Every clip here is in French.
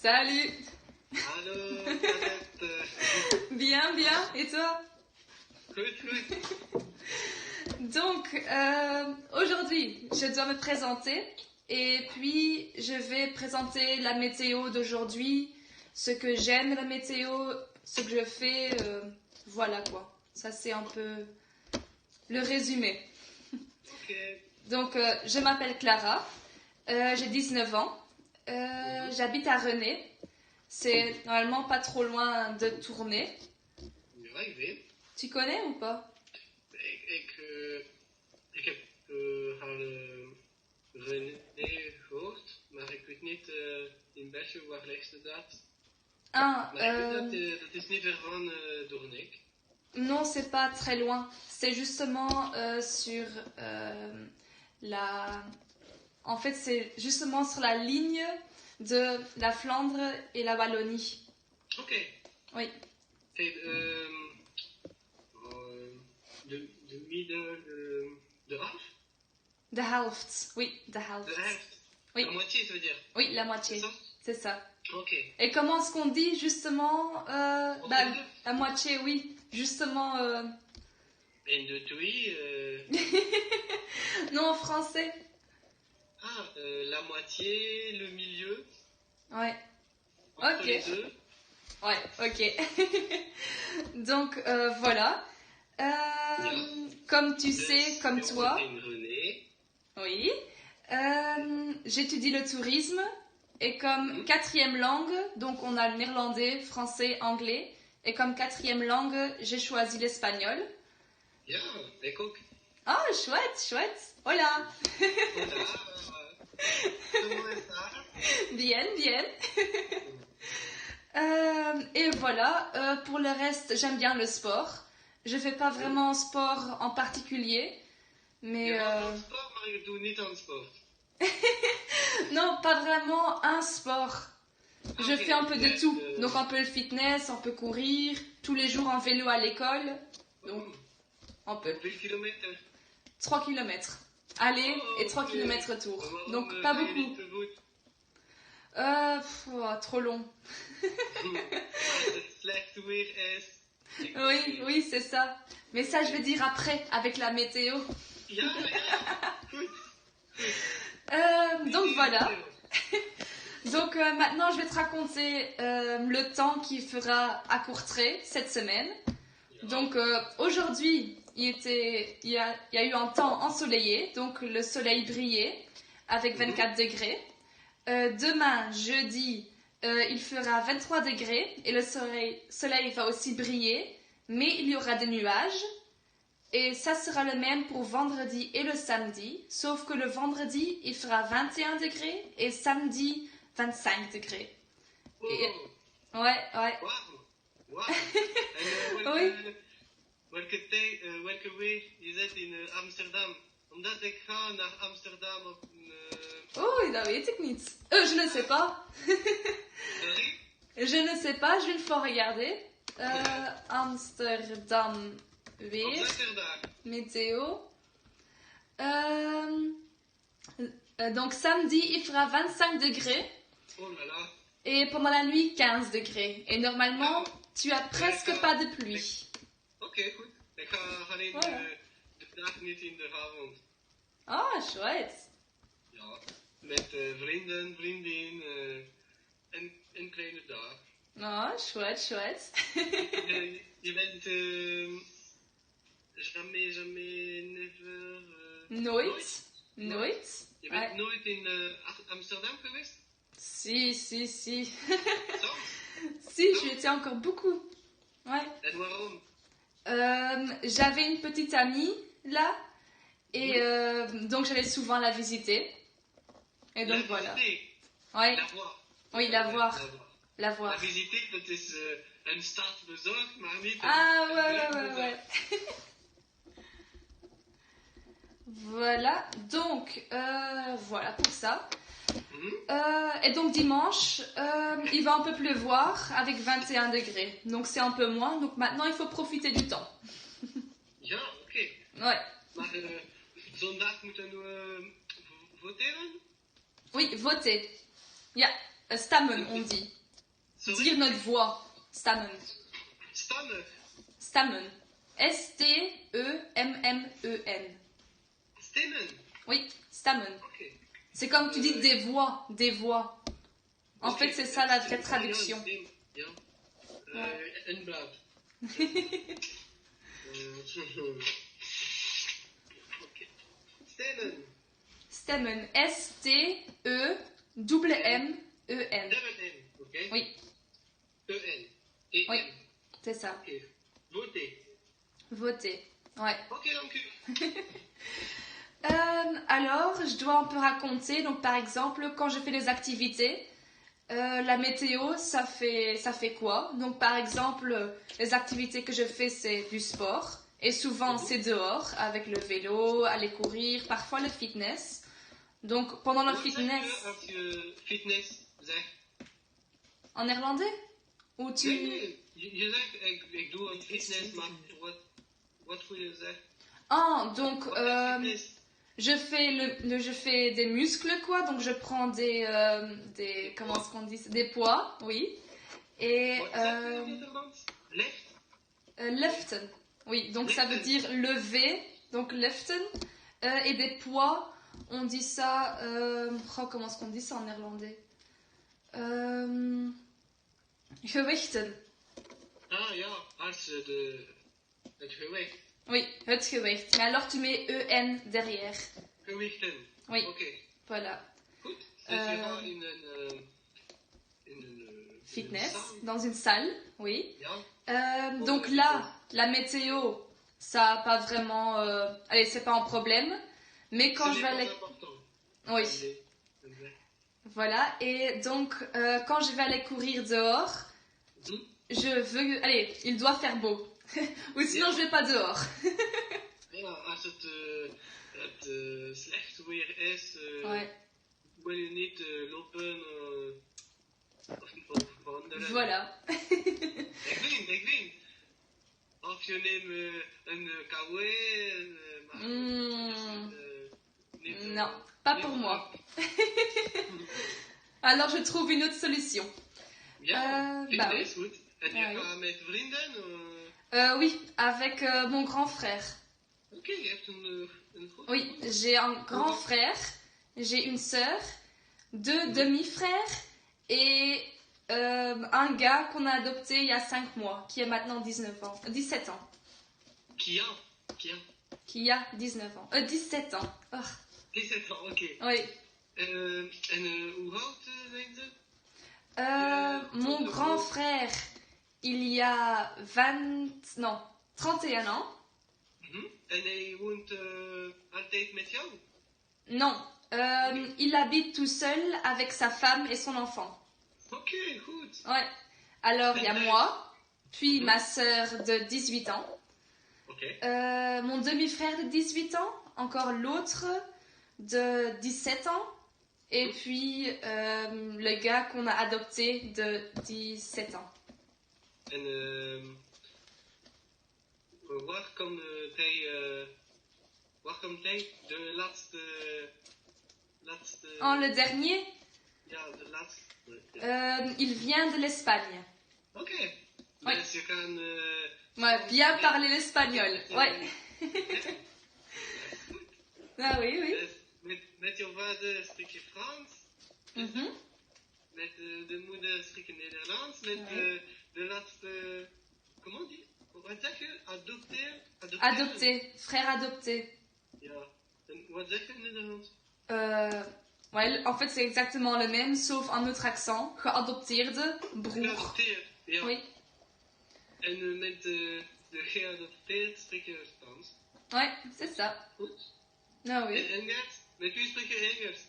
Salut. Hallo, Annette. Bien, bien. Et toi? Goed, goed. Donc, aujourd'hui, je dois me présenter et puis je vais présenter la météo d'aujourd'hui, ce que j'aime la météo, ce que je fais, voilà quoi. Ça, c'est un peu le résumé. Ok. Donc, je m'appelle Clara, j'ai 19 ans, j'habite à Rennes. C'est normalement pas trop loin de Tournai. Ja, ik weet. Tu connais ou pas? Ik heb haar René gehoord, maar ik weet niet in België waar ligt ze dat. Ah, Maar ik weet dat is niet ver van Doornik. non, c'est pas très loin. C'est justement sur la... En fait, c'est justement sur la ligne de la Flandre et la Wallonie. Oké. Oui. C'est de midden, de half? De helft. Oui, de De helft. helft. Oui. La moitié, ça veut dire. Oui, la moitié. C'est ça? C'est ça. Ok. Et comment est-ce qu'on dit justement Entre bah, les deux. la moitié, oui. Justement... En de twee, non, en français. la moitié, le milieu, Ouais. entre Ok. les deux. Ouais, ok. Donc, voilà. Comme tu sais, comme toi, En René. oui, j'étudie le tourisme et comme quatrième langue, donc on a le néerlandais, français, anglais, et comme quatrième langue, j'ai choisi l'espagnol. Ja, ik ook. Ah, chouette, chouette. Hola. Hola. ¿Cómo estás? Bien, bien. Et voilà, pour le reste, j'aime bien le sport. Je fais pas vraiment sport en particulier, mais Je gaat aan sport, maar je doet niet aan sport. non, pas vraiment un sport. Je Ok, fais un peu de mais, tout. Donc un peu le fitness, un peu courir, tous les jours en vélo à l'école. Donc un peu. Hoeveel kilometer? 3 km. Aller et 3 ok. km retour. Waarom Donc ga pas je beaucoup. niet te voet? Trop long. Als het slecht weer is. Oui, oui, c'est ça. Mais ça, je vais dire après, avec la météo. Ja, ja. Goed. Donc voilà. Donc maintenant, je vais te raconter le temps qu'il fera à Courtrai cette semaine. Donc aujourd'hui, il y a eu un temps ensoleillé, donc le soleil brillait avec 24 degrés. Demain, jeudi, il fera 23 degrés et le soleil va aussi briller, mais il y aura des nuages. Et ça sera le même pour vendredi et le samedi, sauf que le vendredi, il fera 21 degrés et samedi, 25 degrés. Et- Oh, ouais. wauw. Wauw. En Oui. welke weer je zit in Amsterdam? Omdat ik ga naar Amsterdam op een... Oh, dat weet ik niet. Je ne sais pas. Sorry? Je ne sais pas, je vais une fois regarder. Amsterdam Op weer, zaterdag. météo. Donc samedi, il fera 25 degrés Oh là là. et pendant la nuit, 15 degrés. Et normalement, tu as presque pas de pluie. Oké, goed. Ik ga alleen Voilà. de dag niet in de avond. Ah, chouette. Ja, met vrienden, vriendin en een kleine dag. Ah, chouette, chouette. Je bent jamais, never... Nooit. Nooit. Je bent Ouais. nooit in Amsterdam geweest? Si. Zo? Si, j'y étais encore beaucoup. Ouais. En waarom? J'avais une petite amie là et donc j'allais souvent la visiter. Et donc voilà. visiter. Ouais. La voir. Oui, la voir. La La voir. visiter, dat is een staatsbezoek, maar niet Ah een ouais. werkbezoek. Voilà, donc voilà pour ça. Mhm. Et donc dimanche, il va un peu pleuvoir avec 21 degrés. Donc c'est un peu moins. Donc maintenant il faut profiter du temps. Ja, oké. Ouais. Maar zondag moeten we voteren? Oui, voter. Ja, Stammen, on dit. Sorry. Dire notre voix. Stammen. Stammen. Stammen. S-T-E-M-M-E-N. Stemmen. Oui, stammen. Ok. C'est comme tu dis des voix. Des voix. En Ok. fait, c'est ça la vraie traduction. Ja. Een blad. Ok. Stemmen. Stemmen. S-T-E-M-M-E-N. Double N. Ok. Oui, E-N. E-N. oui, c'est ça. Ok. Voter. Voter. Ouais. Ok, dank u. Alors, je dois un peu raconter. Donc, par exemple, quand je fais des activités, la météo, ça fait quoi? Donc, par exemple, les activités que je fais, c'est du sport. Et souvent, c'est dehors, avec le vélo, aller courir, parfois le fitness. Donc, pendant le Wat zeg fitness... je als je fitness zegt? En néerlandais? Ou tu... Nee. Je zegt, ik doe een fitness, maar wat wil je zeggen? Ah, donc... Wat is fitness? Je fais des muscles, quoi. Donc, je prends des comment est-ce qu'on dit ça? Des poids, oui. Et Wat zeg je in Nederlands? Lift? liften. Oui, donc ça veut dire lever. Donc, liften. Et des poids, on dit ça... comment est-ce qu'on dit ça en néerlandais? Gewichten. Ah ja, als het gewicht. Oui, het gewicht. Mais alors, tu mets EN derrière. Gewichten. Oui, Oké. voilà. Goed. Dus je gaat in een Fitness, zaal. dans une salle, oui. Ja. Donc là, la météo, ça a pas vraiment... allez, c'est pas un problème. Mais quand Ce je n'est vais pas aller... important. Oui, Een voilà. Et donc, quand je vais aller courir dehors, je veux... Allez, il doit faire beau. Ou sinon, je vais pas dehors. Ja, als het slecht weer is, Ouais. wil je niet lopen of wandelen. Voilà. Ik weet. Of je neemt een kawaii, maar niet, Non, pas pour moi. Alors, je trouve une autre solution. Ja, bah fitness, oui. goed. En je gaat met vrienden? Oui, avec mon grand frère. Oké, je hebt een groep. Oui, j'ai un grand frère, j'ai une sœur, deux demi-frères et un gars qu'on a adopté il y a 5 mois, qui a maintenant 17 ans. Qui a Qui a 19 ans. 17 ans. Oh, 17 ans, oké. oui. En hoe oud zijn ze? Mon grand frère, il y a 31 ans. En hij woont altijd met jou? Non, il habite tout seul avec sa femme et son enfant. Oké, goed. Ouais. Alors, il y a moi, puis ma sœur de 18 ans, Oké. mon demi-frère de 18 ans, encore l'autre de 17 ans, et puis le gars qu'on a adopté de 17 ans. En waar komt hij? De laatste... Oh, le dernier, Ja, de laatste. il vient de l'Espagne. Oké. Ouais. Dus je kan... Ouais, bien parler l'espagnol. Ouais. Ah oui, oui. Dus met jouw vader spreek je Frans. Mhm. Met de moeder spreek je Nederlands. Met de laatste... Comment dit? Wat zeg je? Adopté, frère adopté. Ja. En wat zeg je in Nederlands? Ouais, en fait, c'est exactement le même, sauf un autre accent. Geadopteerde, broer. Geadopteerd. Ja. Oui. En met de geadopteerd spreek je Spaans. Ouais, c'est ça. Goed. Ah oui. En Engels? Met wie spreek je Engels?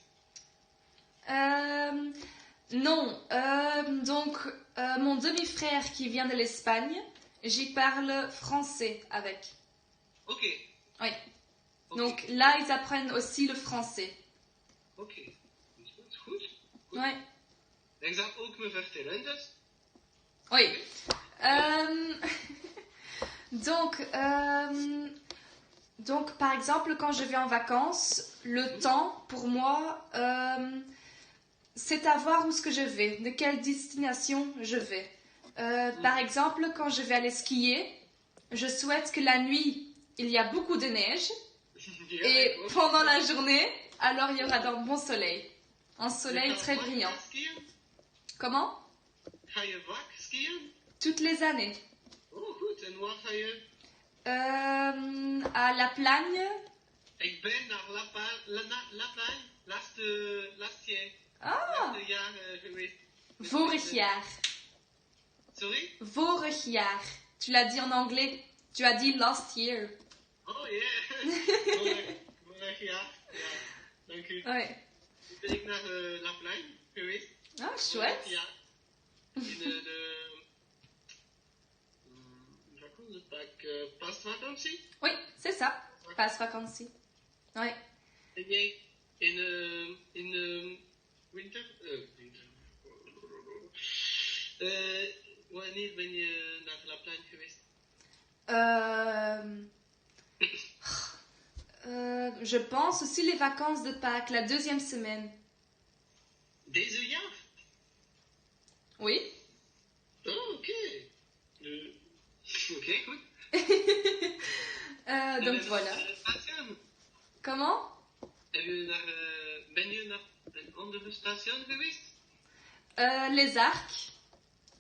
Non. Donc, mon demi-frère qui vient de l'Espagne, j'y parle français avec. Oké. Oui. Oké. Donc là, ils apprennent aussi le français. Oké. Goed. Ouais. Ik zal ook me vertellen, dus. Oui. Donc, par exemple, quand je vais en vacances, le temps, pour moi, c'est à voir où ce que je vais, de quelle destination je vais. Par exemple, quand je vais aller skier, je souhaite que la nuit, il y a beaucoup de neige. Ja, Et ik ook. pendant la journée, alors il y aura un bon soleil. Un Je soleil ga très vaak brillant. skiën. Comment? Ga je vaak skiën? Toutes les années. Oh, goed. En waar ga je? À La Plagne. Ik ben naar La Plagne laatste jaar geweest. Vorig jaar. Sorry? Vorig jaar. Tu l'as dit en anglais. Tu as dit last year. Oh, yeah. Vorig jaar. Ja, dank u. Ouais. Ben ik naar La Plagne geweest. Ah, Vorig chouette. jaar. In de paasvakantie. Oui, c'est ça. Passe vacances. Ouais. En jij in winter? Wanneer ben je naar La Plagne geweest? Je pense aussi les vacances de Pâques, la deuxième semaine. Deze jaar? Oui. Oh, oké. Oké, goed. Donc voilà. Station. Comment? Ben je naar een andere station geweest? Les Arcs.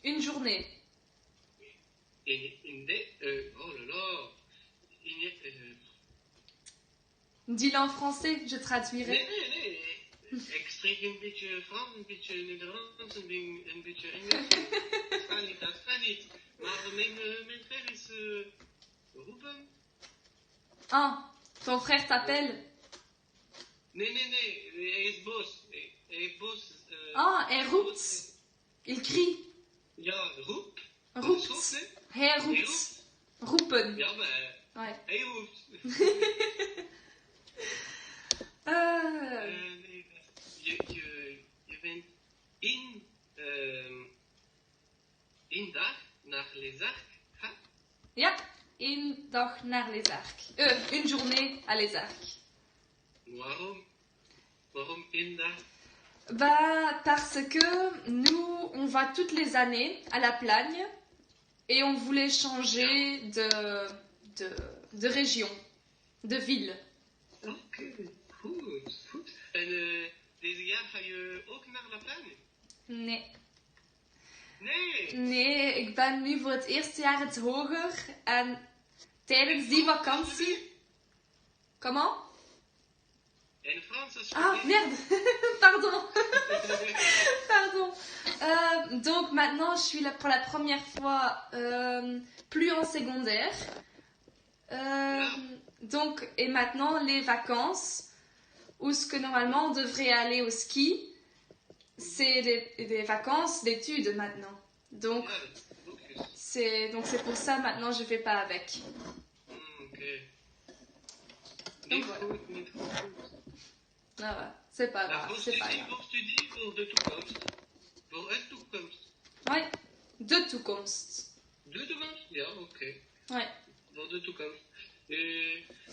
Une journée. Oh là là. Dis-le en français, je traduirai. Nee. Ik spreek een beetje Frans, een beetje Nederlands, een beetje Engels. Dat gaat niet. Maar mijn frère is Ruben. Ah, ton frère t'appelle. Nee. Hij is boos. Hij is boos. Ah, hij roept. Il crie. Ja, roep. Roept. Schopt, hè? Hij roept. Roepen. Ja, maar Ouais. hij roept. Nee, je bent één dag naar Les Arcs gaan? Ja, une dag naar Les Arcs. Une journée à Les Arcs. Waarom? Waarom één dag? Bah, parce que nous, on va toutes les années à La Plagne et on voulait changer de région, de ville. Oké, goed. En deze jaar ga je ook naar La Plagne? Nee. Nee. Nee, ik ben nu voor het eerste jaar het hoger en tijdens die vakantie... Comment? En Frans als Ah, merde. Pardon. Pardon. Donc maintenant, je suis là pour la première fois plus en secondaire. Donc, et maintenant, les vacances, où ce que normalement on devrait aller au ski, c'est des vacances d'études maintenant. Donc, c'est pour ça maintenant je vais pas avec. Oké. Donc Niet voilà. goed, niet goed. Ah ouais, c'est pas Maar grave, c'est pas grave. voor studie, voor de toekomst. Voor een toekomst. Ouais, de toekomst. De toekomst? Ja, oké. Ouais. Voor de toekomst.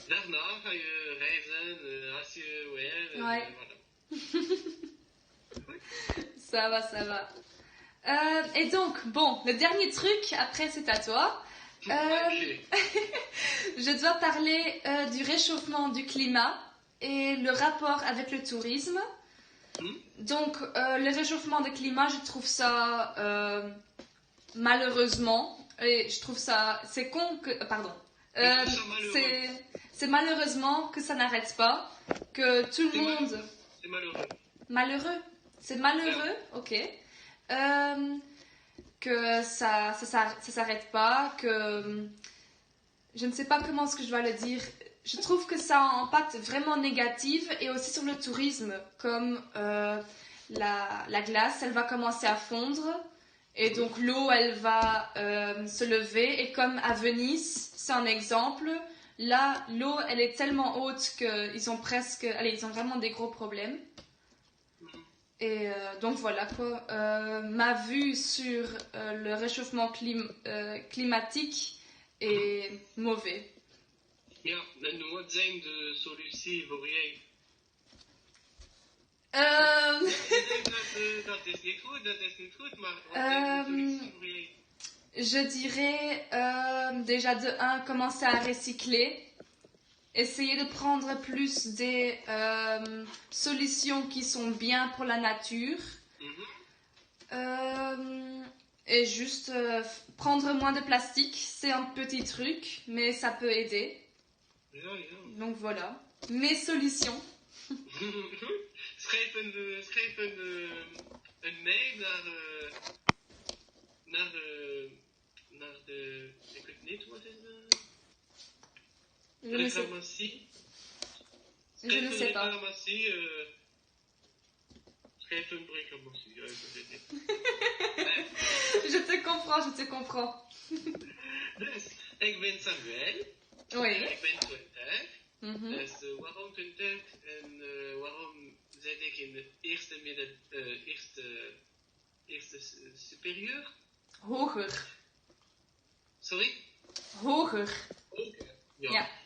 Daarna ga je reizen als je wil. Ouais. Voilà. Ça va. Et donc, bon, le dernier truc, après c'est à toi. Oké. Je dois parler du réchauffement du climat et le rapport avec le tourisme. Donc, le réchauffement du climat, je trouve ça malheureusement, et je trouve ça, c'est con que, pardon, c'est malheureusement que ça n'arrête pas, que tout le monde... C'est malheureux. Malheureux. C'est malheureux, ok. Que ça s'arrête pas, que je ne sais pas comment est-ce que je dois le dire. Je trouve que ça a un impact vraiment négatif et aussi sur le tourisme, comme la glace, elle va commencer à fondre et donc l'eau, elle va se lever et comme à Venise, c'est un exemple. Là, l'eau, elle est tellement haute qu'ils ont ils ont vraiment des gros problèmes. Et donc voilà quoi, ma vue sur le réchauffement climatique est mauvais. Ja, en wat zijn de solutie voor jij? Dat is niet goed, maar wat is de solutie voor jullie? Je dirais déjà de 1, commencer à recycler. Essayer de prendre plus des solutions qui sont bien pour la nature. Et juste prendre moins de plastique. C'est un petit truc, mais ça peut aider. Ja. Donc voilà. Mes solutions. Schrijf een mail naar de, ik weet niet wat is de reclamatie. Je ne sais pas. Schrijf een reclamatie. Ja, ik weet het niet. Je te comprends. Dus, ik ben Samuel. Oui. Ik ben 20. Dus waarom 20 en waarom zit ik in de eerste superieur? Hoger. Sorry? Hoger. Ja.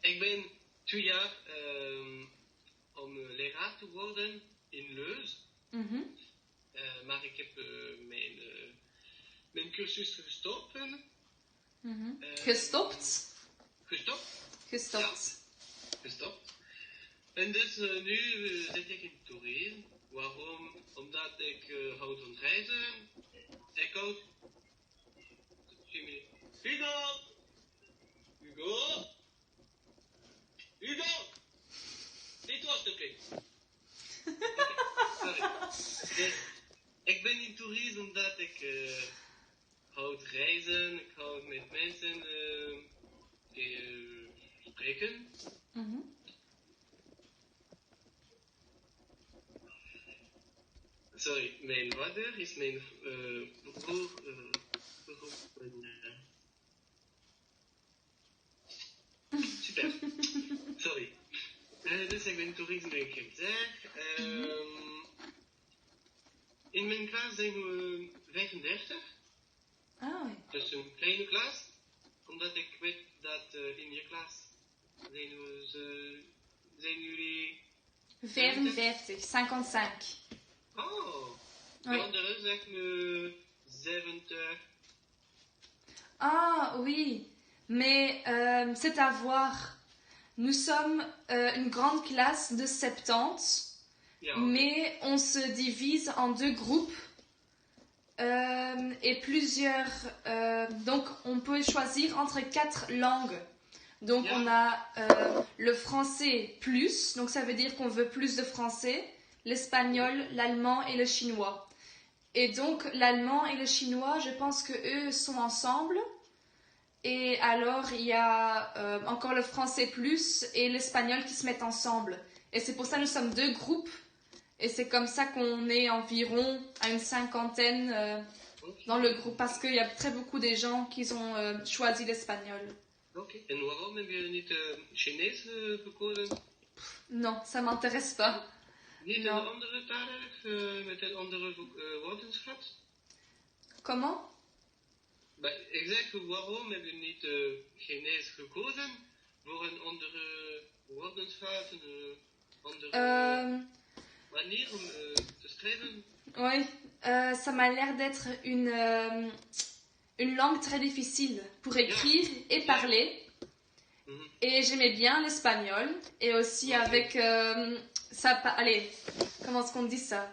Ik ben 2 jaar om leraar te worden in Leus. Maar ik heb mijn cursus gestopt. Gestopt? Gestopt. En dus nu zit ik in Turin. Waarom? Omdat ik houd van reizen. Ik houd... Hugo! Dit was het oké. Sorry. Dus, ik ben in Turin omdat ik houd reizen. Ik houd met mensen spreken. Sorry, mijn vader is mijn broer. Super. Sorry. Dus ik ben toerisme en gezegd. In mijn klas zijn we 35. Ah, Dus een kleine klas. Omdat ik weet dat in je klas zijn jullie... 55, 55. Oh, de Oui. anderen zeggen 70. Ah oui, mais c'est à voir. Nous sommes une grande classe de 70, Ja. mais on se divise en 2 groupes et plusieurs... donc on peut choisir entre 4 langues. Donc Yeah. on a le français plus, donc ça veut dire qu'on veut plus de français, l'espagnol, l'allemand et le chinois. Et donc l'allemand et le chinois, je pense que eux sont ensemble. Et alors il y a encore le français plus et l'espagnol qui se mettent ensemble. Et c'est pour ça que nous sommes 2 groupes. Et c'est comme ça qu'on est environ à une 50aine dans le groupe. Parce qu'il y a très beaucoup de gens qui ont choisi l'espagnol. Oké. En waarom heb je niet Chinees gekozen? Non, ça m'intéresse pas. Niet Non. een andere taal met een andere woordenschat? Comment? Ik zeg, waarom heb je niet Chinees gekozen voor een andere woordenschat, een andere manier om te schrijven? Oui, ça m'a l'air d'être une langue très difficile pour écrire et parler. Et j'aimais bien l'espagnol. Et aussi avec... allez, comment est-ce qu'on dit ça,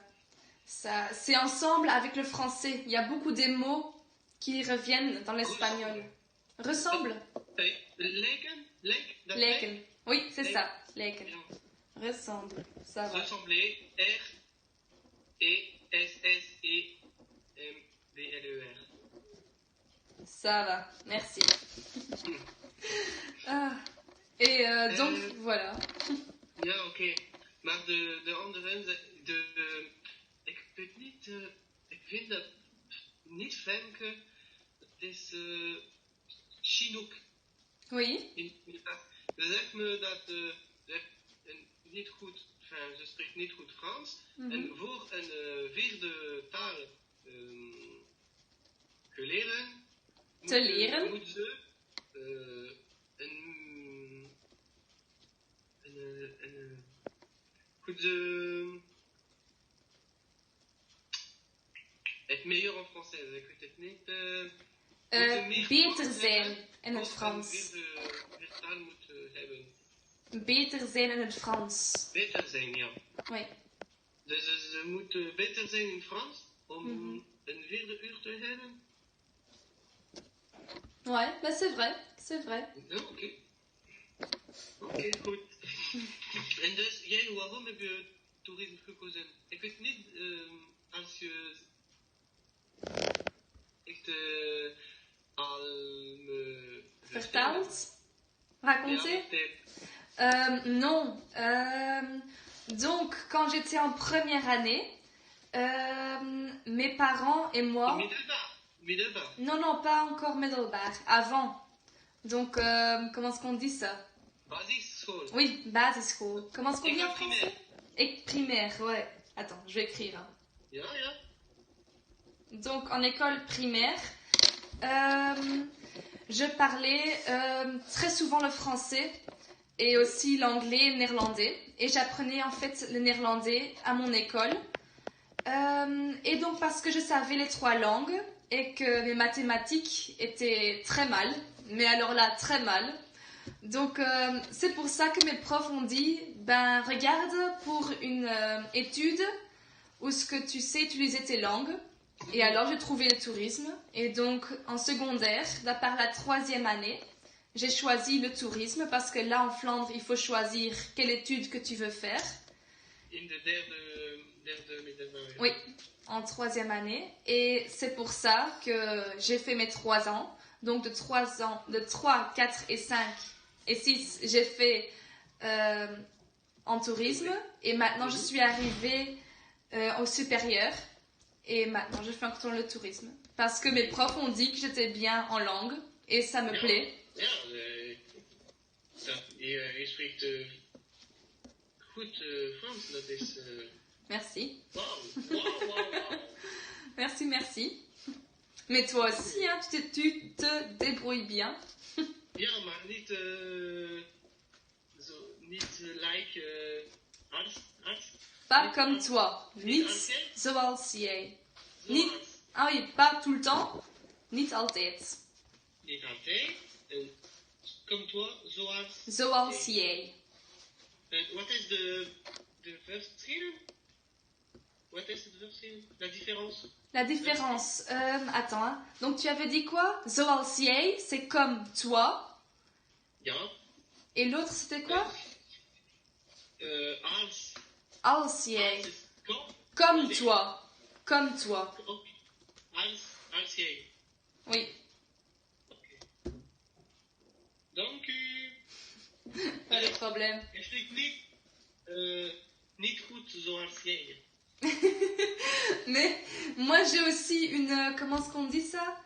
c'est ensemble avec le français. Il y a beaucoup des mots qui reviennent dans l'espagnol. Ressemble. Lijken? Lijken. Oui, c'est ça. Lijken. Ressemble. Ça va. Ressembler. R-E-S-S-E-M-B-L-E-R. Ça va. Merci. Et donc, voilà. Ja, oké. Maar de anderen, ik weet niet, ik vind dat niet Femke, het is Chinook. Oui. In de klas. Ze zegt me dat ze niet goed, ze spreekt niet goed Frans. En voor een 4e taal te leren, moet ze een Goed, het meilleur en français, ik weet het niet. Beter zijn in het Frans. Vertaal moet hebben. Beter zijn in het Frans. Beter zijn, ja. Oui. Dus ze moeten beter zijn in Frans om een vierde uur te hebben. Ouais, bah c'est vrai, c'est vrai. Ja, oké. Oké, goed. En dus, jij, waarom heb je toerisme gekozen? Ik weet niet, als je echt al me Vertaald? Raconté? Ja, Non. Donc, quand j'étais en première année, mes parents et moi... Middelbaar. Non, pas encore middelbaar. Avant. Donc, comment est-ce qu'on dit ça? Basisschool. Oui, basisschool. Comment est-ce qu'on dit en primaire. français? Et primaire, ouais. Attends, je vais écrire. Hein. Ja. Donc, en école primaire, je parlais très souvent le français et aussi l'anglais et le néerlandais. Et j'apprenais en fait le néerlandais à mon école. Et donc, parce que je savais les 3 langues et que mes mathématiques étaient très mal, mais alors là, très mal. Donc, c'est pour ça que mes profs ont dit, ben, regarde pour une étude où ce que tu sais utiliser tes langues. Et alors, j'ai trouvé le tourisme. Et donc, en secondaire, par la 3e année, j'ai choisi le tourisme parce que là, en Flandre, il faut choisir quelle étude que tu veux faire. In de derde middelbaar. Oui, en 3e année. Et c'est pour ça que j'ai fait mes 3 ans. Donc, de 3, 4 et 5 et 6, j'ai fait en tourisme. Et maintenant, je suis arrivée au supérieur. Et maintenant, je fais encore le tourisme. Parce que mes profs ont dit que j'étais bien en langue. Et ça me plaît. Ja, je spreekt goed Frans. Dat is... Merci. Wow. Merci. Mais toi aussi, hein, tu te débrouilles bien. Ja, maar niet like arts. Pas niet comme arts. toi. Niet zoals jij. Niet, ah oui, pas tout le temps. Niet altijd. Niet altijd. En comme toi, zoals. Zoals jij. En wat is de verschil? Wat is het verschil? La différence? La différence. Attends. Hein. Donc tu avais dit quoi? Zoals jij, c'est comme toi. Ja. Et l'autre, c'était quoi? Als. Als jij. Als comme toi. Comme toi. Als jij. Oui. Okay. Dank u. Pas de problème. Je spreekt niet goed zoals jij. Mais moi j'ai aussi une, comment est-ce qu'on dit ça?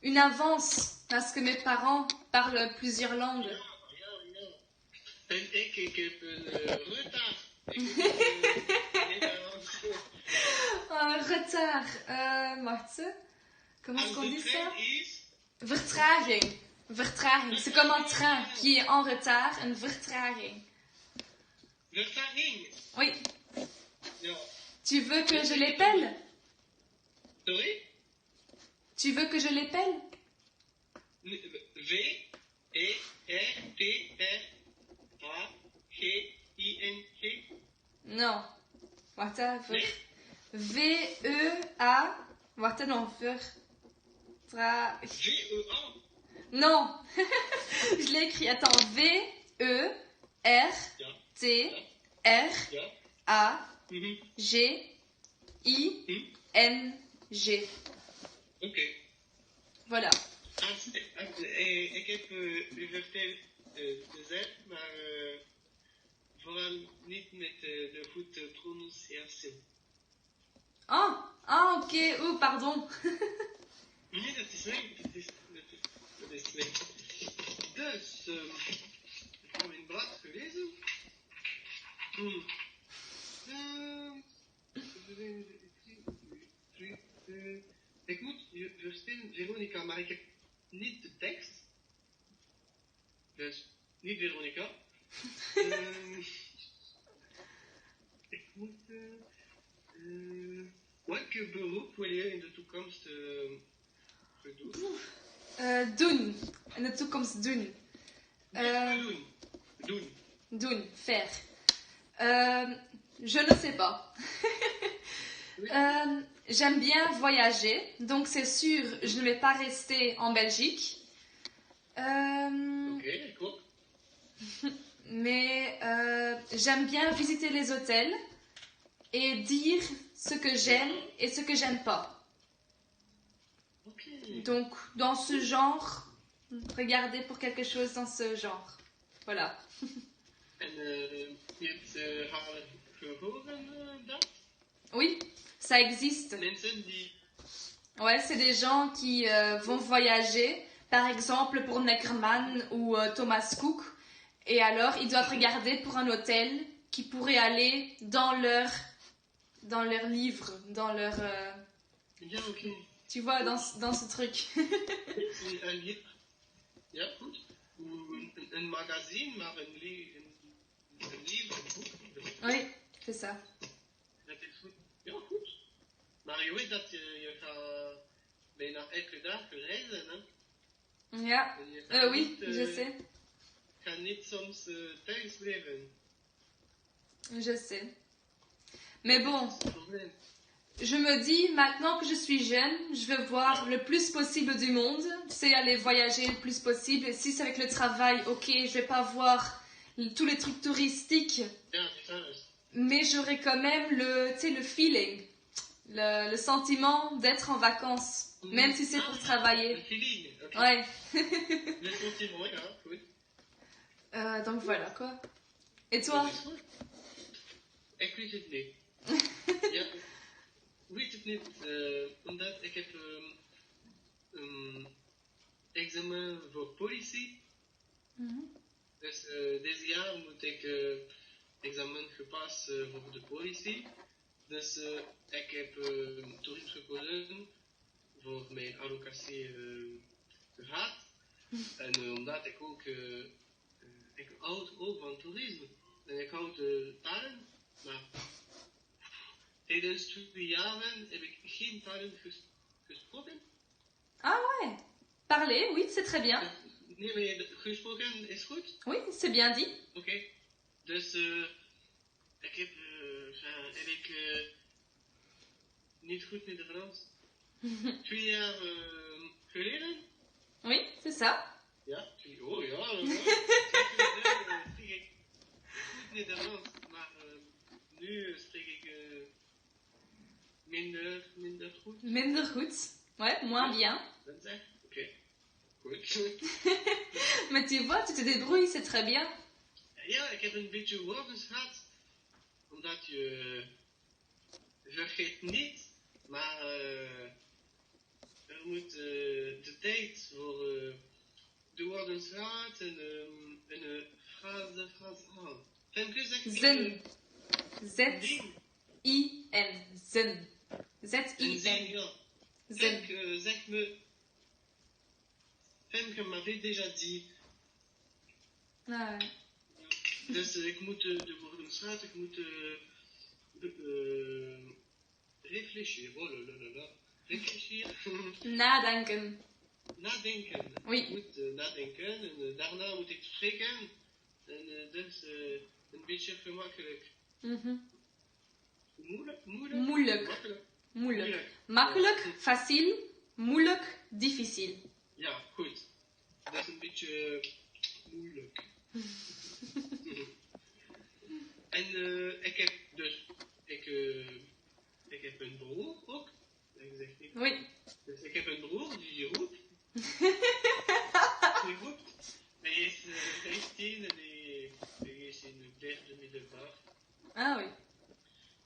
Une avance, parce que mes parents parlent plusieurs langues. Ja. En ik heb een retard. Retard. Wacht eens. Comment est-ce qu'on dit ça? Is... Vertraging. C'est comme un train qui est en retard, une vertraging. Vertraging. Oui. Ja. Tu veux que je l'épelle? Sorry? Tu veux que je l'épelle? V-E-R-T-R-A-G-I-N-G. Non. Wacht even. Nee? V-E-A. Wacht even, non. V-E-A. Non. Je l'ai écrit. Attends. V-E-R-T-R-A-G-I-N-G. Oké. Voilà. Ik heb u verteld gezegd, maar vooral niet met de goede pronunciatie. Ah, ok. Oh, pardon. Nee, dat is slecht. Dat is slecht. Dus, ik heb mijn blad gelezen. Ik moet je verstehen, Veronica, maar ik heb niet de tekst. Dus, niet Veronica. Welk beroep wil je in de toekomst doen? Doen. In de toekomst doen. Doen, faire. Je ne sais pas. J'aime bien voyager, donc c'est sûr, je ne vais pas rester en Belgique. Ok, cool. Mais j'aime bien visiter les hôtels et dire ce que j'aime et ce que j'aime pas. Okay. Donc, dans ce genre, regardez pour quelque chose dans ce genre. Voilà. En je hebt gehoord dat? Oui, ça existe. Mensen die... Ouais, c'est des gens qui vont voyager, par exemple pour Neckermann ou Thomas Cook, et alors ils doivent regarder pour un hôtel qui pourrait aller dans leur livre, dans leur... Ja, ok. Tu vois, dans ce truc. C'est un livre. Ja, goed. Ou een magazine, maar een livre, een boek. Oui, c'est ça. Dat is goed. Ja, goed. Maar je weet dat je gaat bijna elke dag reizen, hè? Ja, oui, je sais. Je kan niet soms thuis blijven. Je sais. Mais bon, Dat is het probleem. je me dis, maintenant que je suis jeune, je veux voir le plus possible du monde, c'est aller voyager le plus possible. Et si c'est avec le travail, ok, je vais pas voir tous les trucs touristiques, Ja, dat is. mais j'aurai quand même le feeling, le sentiment d'être en vacances, même si c'est pour travailler. Een feeling. Okay. Ouais. Le sentiment, ja, goed. Donc voilà quoi. Et toi? Dat is goed. Ik weet het niet. Ja, ik weet het niet, omdat ik heb examen voor politie. Dus dit jaar moet ik examen gepast voor de politie. Dus ik heb toerisme gekozen voor mijn allocatie gehad. En omdat ik ook, ik houd ook van toerisme. En ik houd talen, maar tijdens 2 jaren heb ik geen talen gesproken. Ah ouais. Parler, oui, c'est très bien. Nee, maar gesproken is goed? Oui, c'est bien dit. Oké. Dus ik heb niet goed Nederlands. 2 jaar geleden? Oui, c'est ça. Ja, oh ja. Spreek ik goed Nederlands, maar nu spreek ik minder goed. Minder goed. Ouais, moins bien. Dat is echt? Oké. Goed. Mais tu vois, tu te débrouilles, c'est très bien. Ja, ik heb een beetje woorden gehad, omdat je vergeet niet, maar er moet de tijd voor de woorden gehad en een frase aan. Femke zegt Zin. Z-I-N. Zin. Een zin, Z-I-N. ja. Zin. Femke zegt me, Femke m'avait déjà dit. Ah ouais. Dus ik moet de woorden gehad, ik moet réfléchir. Oh là là là là. Réfléchir. Nadenken. Nadenken. Oui. Ik moet nadenken en daarna moet ik spreken. En dus een beetje gemakkelijk. Moeilijk? Moeilijk. Makkelijk. Moeilijk. Makkelijk, facile. Moeilijk, difficile. Ja, goed. Dat is een beetje moeilijk. En ik heb dus... Ik heb een broer ook. Dat zegt niet. Oui. Dus ik heb een broer die roept. Die roept. Hij is 15 en hij is in het derde middelbaar. Ah oui.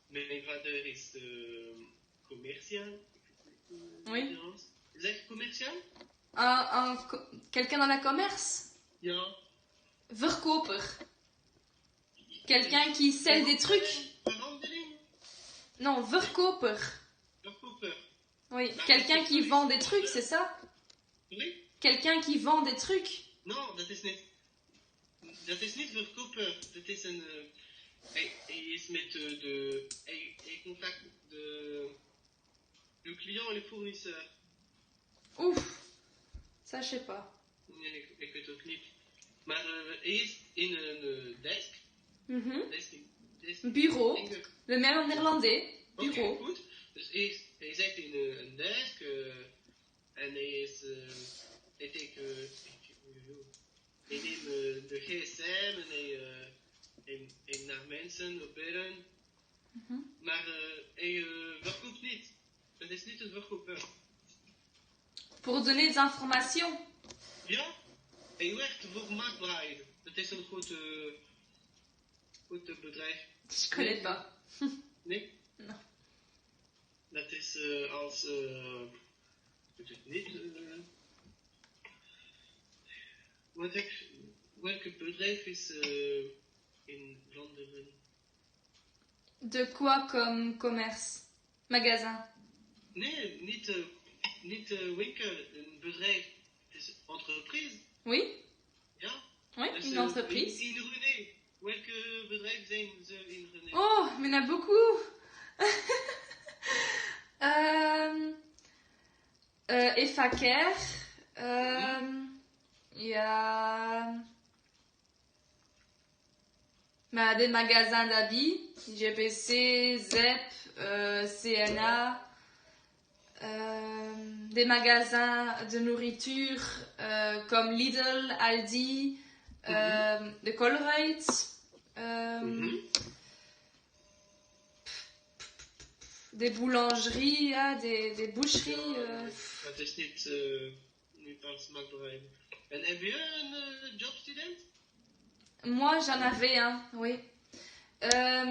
Mijn vader is commercial. Oui. Zeg commercial? Quelqu'un dans le commerce? Ja. Verkoper. Quelqu'un qui sait des trucs? Verhandeling? Non, verkoper. Verkoper. Oui, quelqu'un qui vend des trucs, c'est ça? Oui? Quelqu'un qui vend des trucs? Non, dat is niet. Dat is niet verkoper. Dat is een. Hij is met hij contact Le client et le fournisseur. Oef, ça je sais pas. Nee, ik weet het ook niet. Maar eerst in een desk. Bureau. Le même en néerlandais. Bureau. Oké, goed. Dus eerst, hij zit in een desk en hij is... hij neemt de gsm en hij naar mensen op bellen. Maar hij verkoopt niet. Het is niet een verkoper. Pour donner des informations. Ja, hij werkt voor Marktbraier. Dat is een goed bedrijf. Je connais pas. Nee? Non. Dat is als... ik weet het niet... welke bedrijf is in Vlaanderen? De quoi comme commerce? Magasin? Nee, niet winkel, een bedrijf. Het is entreprise. Oui? Ja? Oui, Dus, une entreprise. In René. Welke bedrijf zijn ze in René? Oh, mais il y en a beaucoup. Effaker. Il y a des magasins d'habits, GPC, ZEP, CNA, des magasins de nourriture comme Lidl, Aldi, de Colruyt, des boulangeries, des boucheries. Het is niet als Marktbraier. En heb je een jobstudent? Moi, j'en avais un, oui.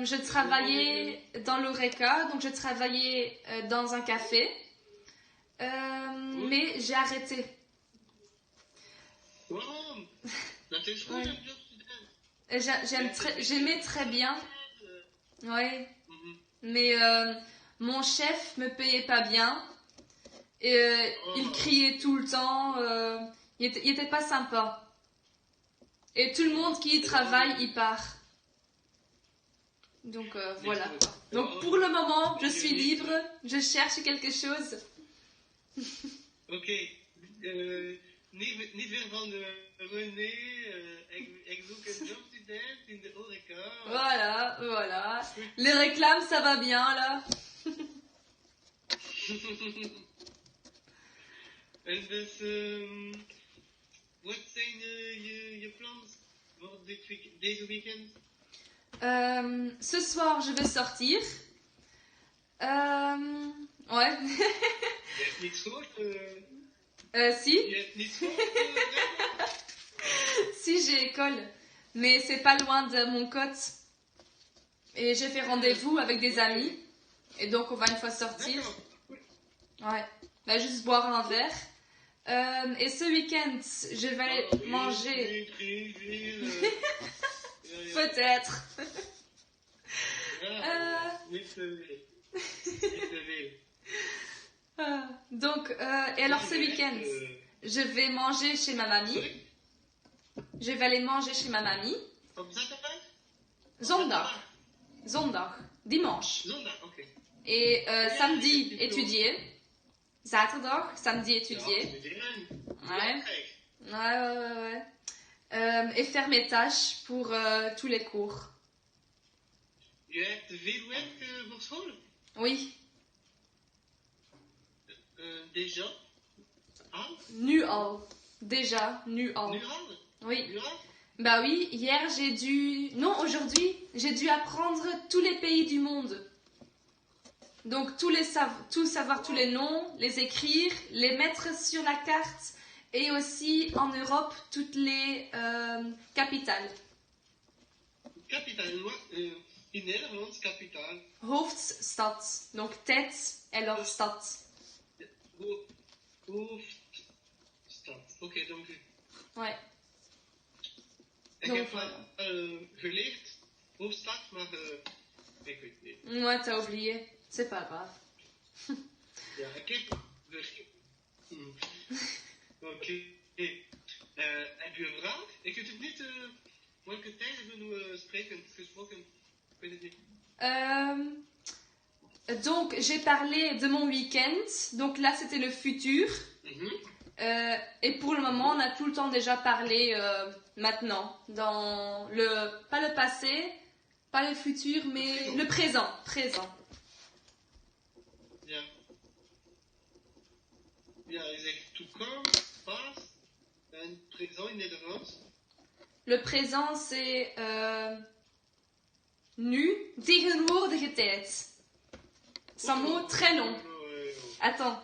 Je travaillais dans l'Oreca, donc je travaillais dans un café, mais j'ai arrêté. Waarom? Dat is goed, een jobstudent. J'aimais très bien, ouais. Mais mon chef me payait pas bien et il criait tout le temps. Il était pas sympa. Et tout le monde qui y travaille, y part. Donc voilà. Donc pour le moment, je suis libre. Je cherche quelque chose. Oké. Niet weer van René. Ik zoek een jobstudent in de horeca. Voilà. Les réclames, ça va bien là. En dus, wat zijn je plans voor deze weekend? Ce soir, je vais sortir. Ouais. Je hebt niet school? Si. Je hebt niet school? Si, j'ai école. Mais c'est pas loin de mon côte. Et j'ai fait rendez-vous avec des amis. Et donc, on va une fois sortir. Ouais. On va juste boire un verre. Et ce week-end, je vais manger. Peut-être. Donc, et alors ce week-end, je vais manger chez ma mamie. Je vais aller manger chez ma mamie. Zondag. Dimanche. Et samedi, étudier. Zaterdag, samedi, étudier. Ouais. Et faire mes tâches pour tous les cours. Je hebt veel werk voor school? Oui. Déjà? Al? Nu al. Déjà, nu al. Nu al? Oui. Nu al? Bah oui, hier aujourd'hui, j'ai dû apprendre tous les pays du monde. Donc tout savoir tous les noms, les écrire, les mettre sur la carte et aussi en Europe toutes les capitales. Capitale, in Nederlands kapitaal. Hoofdstad, donc tête et leur stad. Hoofdstad, oké, dank u. Ouais. Ik heb geleerd hoofdstad, maar ik weet niet. Ouais, t'as oublié. C'est pas grave. Ja, ik heb Oké. Heb je een vraag? Ik weet het niet. Welke tijd hebben we gesproken? Ik weet het niet. Donc, j'ai parlé de mon week-end. Donc là, c'était le futur. Et pour le moment, on a tout le temps déjà parlé maintenant. Dans pas le passé, pas le futur, mais le présent. Ja. Ja, je zegt toekomst, pas. En présent in Nederlands. Le présent, c'est nu, tegenwoordige tijd. C'est un mot très long. Attends.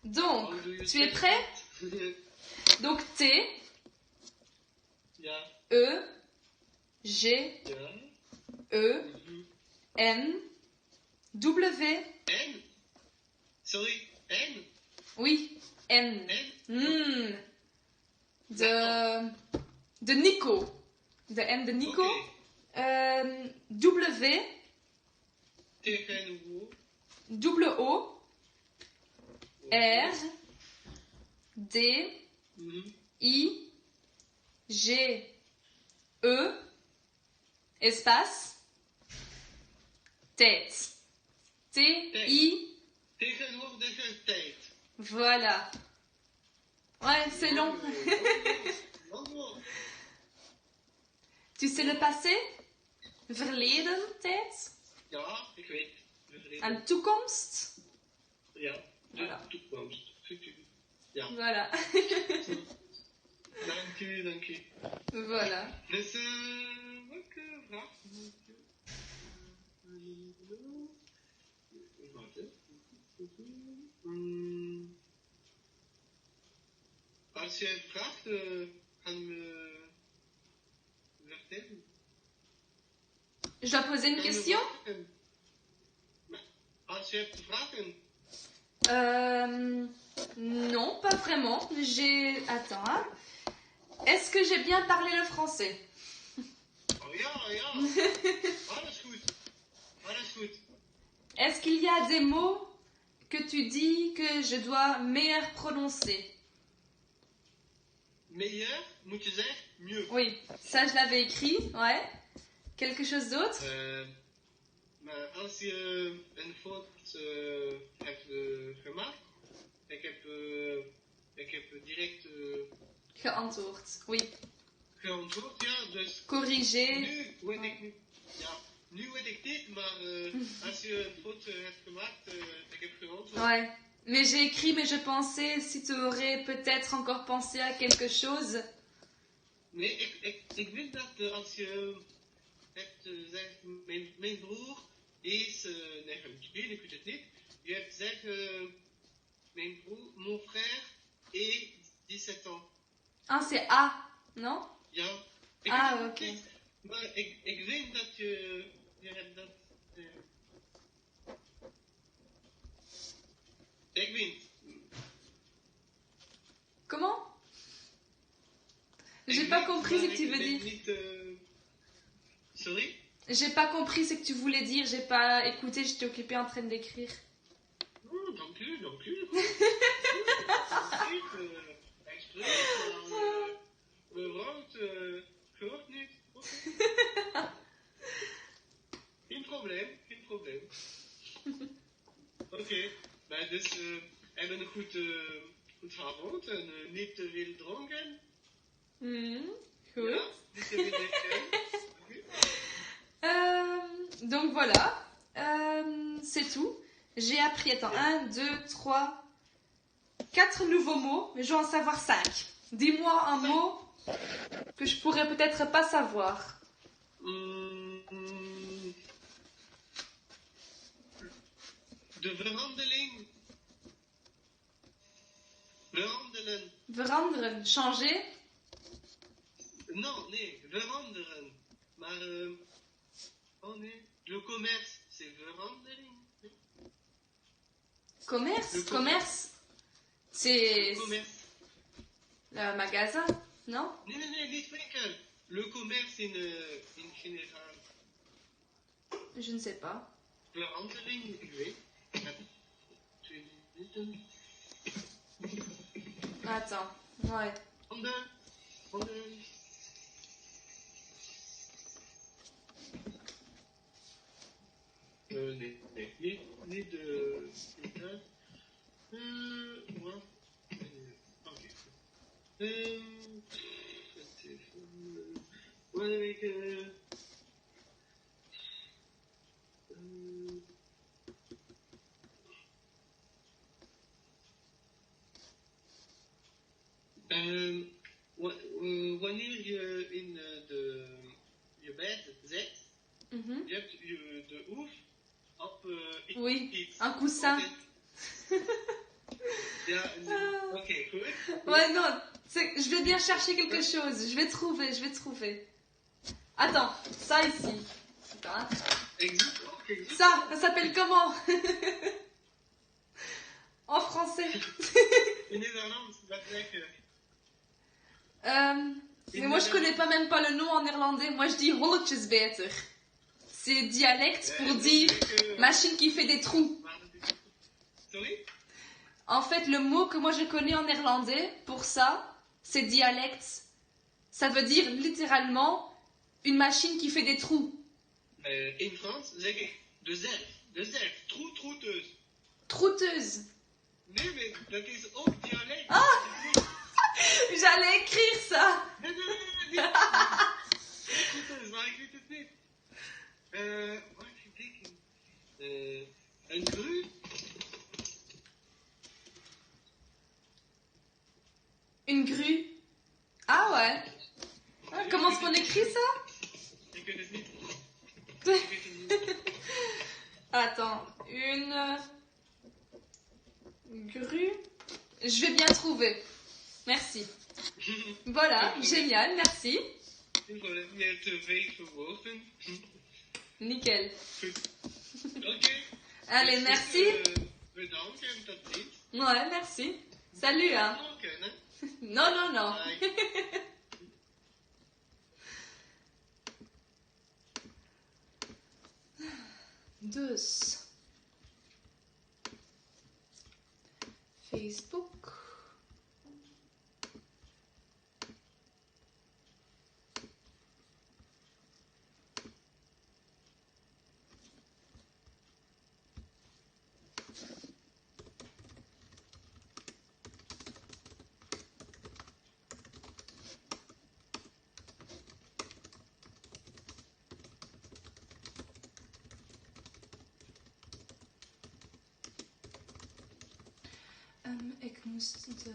Donc, tu es prêt? Donc, T, E, G, E, N, W. N? Sorry, N? Oui, N. N? De Nico. De N de Nico. Okay. W. O. R. D. I. G. E. Espace. Tête. T. I. Tegenwoordige tijd. Voilà. Ouais, c'est long. Tu sais le passé? Verleden tijd? Ja, ik weet. En toekomst? Ja, de voilà. Toekomst. Futur. Ja. Voilà. Dank u. Voilà. Dus, welke vraag moet je? Als je vraagt, gaan we vertellen. Je dois poser une question? Als je hebt vragen. Non, pas vraiment. Attends. Hein. Est-ce que j'ai bien parlé le français? Oh ja. Alles goed. Est-ce qu'il y a des mots que tu dis que je dois meilleur prononcer? Meilleur, moet je zeggen, mieux. Oui, ça je l'avais écrit, ouais. Quelque chose d'autre? Maar als je een fout hebt gemaakt, ik heb direct geantwoord, oui. Geantwoord, ja, dus... Corriger. Nu weet ik niet, maar als je een fout hebt gemaakt, ik heb geantwoord. Ouais. Mais j'ai écrit, mais je pensais si tu aurais peut-être encore pensé à quelque chose. Nee, ik vind dat als je hebt gezegd, mijn broer is 19, ik weet het niet. Je hebt gezegd, mon frère est 17 ans. Ah, c'est A, non? Ja. Ok. Maar ik vind dat je hebt dat... Ik vind... Comment? J'ai pas compris ce que tu veux dire. Niet, sorry? J'ai pas compris ce que tu voulais dire, j'ai pas écouté, j'étais occupée en train d'écrire. Oh, dank u. Mevrouw, gehoord niet. Geen probleem. Oké, maar dus hebben een goed avond en niet te veel dronken. Goed. Ja, niet te veel donc voilà, c'est tout. J'ai appris, attends, 1, 2, 3, 4 nouveaux mots, mais je vais en savoir 5. Dis-moi un mot que je pourrais peut-être pas savoir. De verhandeling. Verhandelen. Veranderen, changer? Non, nee, veranderen. Maar, oh nee, le commerce, c'est verhandeling. Commerce, c'est... Le commerce. Le magasin, non? Nee, niet winkel. Le commerce in général. Je ne sais pas. Verhandeling, ik weet. 2 minuten. Attends, ouais. Handen. nee, niet de... Wat? Oké. Wat heb ik... wanneer je in je bed zit, je hebt de hoef op Oui, iets. un coussin. Ja, ok, goed. Ouais, non, je vais bien chercher quelque chose. Je vais trouver. Attends, ça ici. Attends, hein. Ça s'appelle comment? En français. In Nederlands, dat lekker. Mais moi, je connais pas même pas le nom en néerlandais. Moi, je dis holletjesbeter. C'est dialecte pour dire machine qui fait des trous. Sorry? En fait, le mot que moi je connais en néerlandais pour ça, c'est dialecte. Ça veut dire littéralement une machine qui fait des trous. In Frans zeg ik de zerf, troeteuse. Trouteuse. Nee, mais dat is ook dialect. Ah! J'allais écrire ça. Nee. Troeteuse, maar ik weet het niet. Wat ik denk? Een grue? Une grue. Ah ouais. Ah, comment est-ce qu'on écrit ça? Ik weet het niet. Attends, une grue. Je vais bien trouver. Merci. Voilà, génial, merci. Meer te weeg verwoorden. Nickel. Ok. Allez, merci. Bedankt en tot ziens. Ouais, merci. Salut, hein. Non. Dus. Facebook. Ik moest de